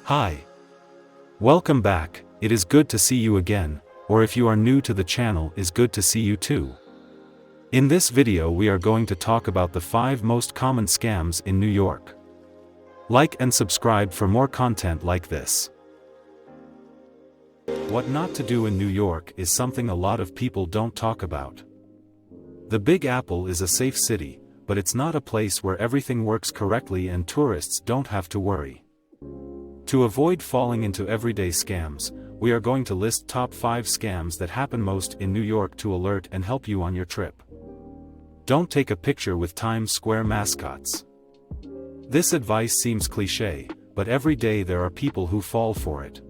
Hi. Welcome back. It is good to see you again, or if you are new to the channel, is good to see you too. In this video we are going to talk about the 5 most common scams in New York. Like and subscribe for more content like this. What not to do in New York is something a lot of people don't talk about. The Big Apple is a safe city, but it's not a place where everything works correctly and tourists don't have to worry. To avoid falling into everyday scams, we are going to list top 5 scams that happen most in New York to alert and help you on your trip. Don't take a picture with Times Square mascots. This advice seems cliché, but every day there are people who fall for it.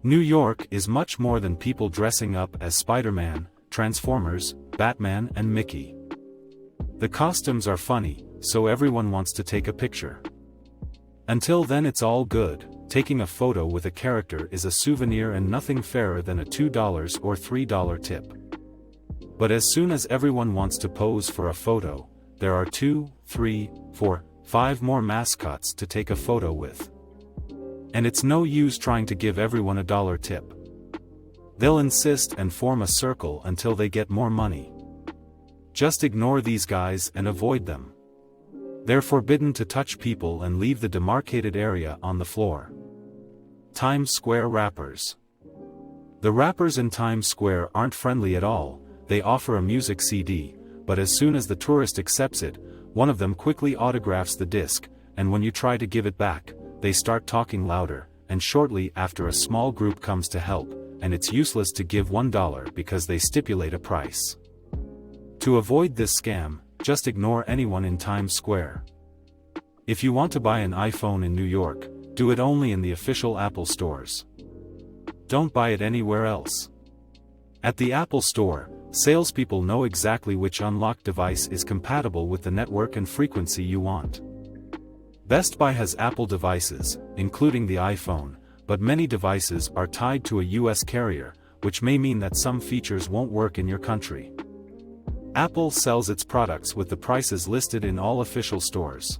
New York is much more than people dressing up as Spider-Man, Transformers, Batman and Mickey. The costumes are funny, so everyone wants to take a picture. Until then it's all good. Taking a photo with a character is a souvenir and nothing fairer than a $2 or $3 tip. But as soon as everyone wants to pose for a photo, there are 2, 3, 4, 5 more mascots to take a photo with. And it's no use trying to give everyone a $1 tip. They'll insist and form a circle until they get more money. Just ignore these guys and avoid them. They're forbidden to touch people and leave the demarcated area on the floor. Times Square rappers. The rappers in Times Square aren't friendly at all. They offer a music CD, but as soon as the tourist accepts it, one of them quickly autographs the disc, and when you try to give it back, they start talking louder, and shortly after a small group comes to help, and it's useless to give $1 because they stipulate a price. To avoid this scam, just ignore anyone in Times Square. If you want to buy an iPhone in New York, do it only in the official Apple stores. Don't buy it anywhere else. At the Apple store, salespeople know exactly which unlocked device is compatible with the network and frequency you want. Best Buy has Apple devices, including the iPhone, but many devices are tied to a US carrier, which may mean that some features won't work in your country. Apple sells its products with the prices listed in all official stores.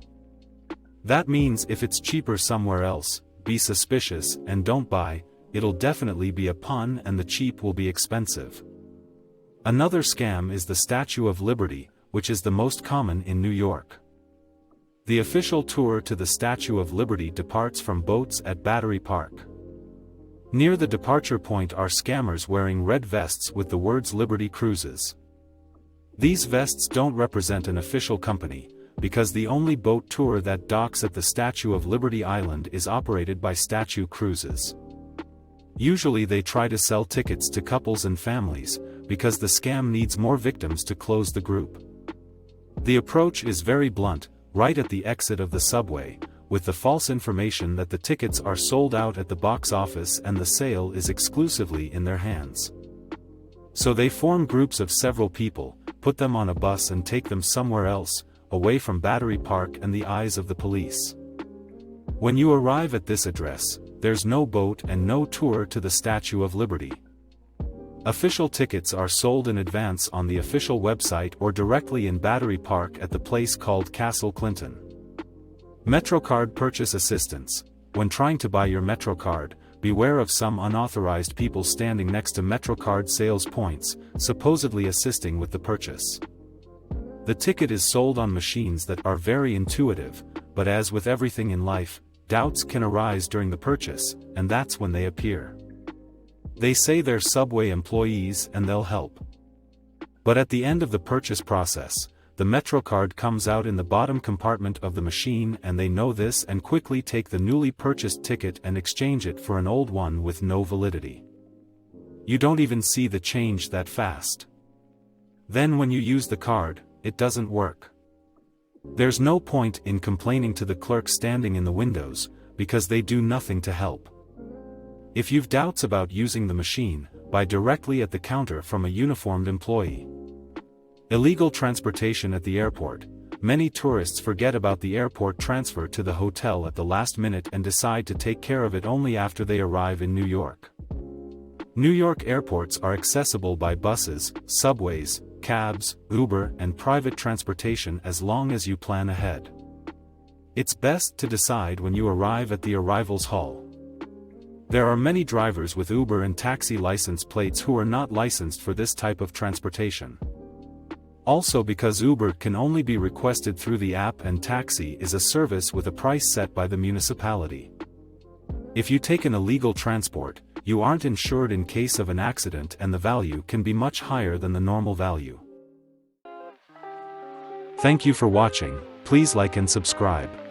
That means if it's cheaper somewhere else, be suspicious and don't buy. It'll definitely be a pun and the cheap will be expensive. Another scam is the Statue of Liberty, which is the most common in New York. The official tour to the Statue of Liberty departs from boats at Battery Park. Near the departure point are scammers wearing red vests with the words Liberty Cruises. These vests don't represent an official company, because the only boat tour that docks at the Statue of Liberty Island is operated by Statue Cruises. Usually they try to sell tickets to couples and families, because the scam needs more victims to close the group. The approach is very blunt, right at the exit of the subway, with the false information that the tickets are sold out at the box office and the sale is exclusively in their hands. So they form groups of several people, put them on a bus and take them somewhere else, away from Battery Park and the eyes of the police. When you arrive at this address, there's no boat and no tour to the Statue of Liberty. Official tickets are sold in advance on the official website or directly in Battery Park at the place called Castle Clinton. MetroCard purchase assistance. When trying to buy your MetroCard, beware of some unauthorized people standing next to MetroCard sales points, supposedly assisting with the purchase. The ticket is sold on machines that are very intuitive, but as with everything in life, doubts can arise during the purchase, and that's when they appear. They say they're subway employees and they'll help. But at the end of the purchase process, the MetroCard comes out in the bottom compartment of the machine and they know this and quickly take the newly purchased ticket and exchange it for an old one with no validity. You don't even see the change that fast. Then when you use the card, it doesn't work. There's no point in complaining to the clerk standing in the windows, because they do nothing to help. If you've doubts about using the machine, buy directly at the counter from a uniformed employee. Illegal transportation at the airport. Many tourists forget about the airport transfer to the hotel at the last minute and decide to take care of it only after they arrive in New York. New York airports are accessible by buses, subways, cabs, Uber and private transportation as long as you plan ahead. It's best to decide when you arrive at the arrivals hall. There are many drivers with Uber and taxi license plates who are not licensed for this type of transportation. Also, because Uber can only be requested through the app and taxi is a service with a price set by the municipality. If you take an illegal transport, you aren't insured in case of an accident and the value can be much higher than the normal value. Thank you for watching. Please like and subscribe.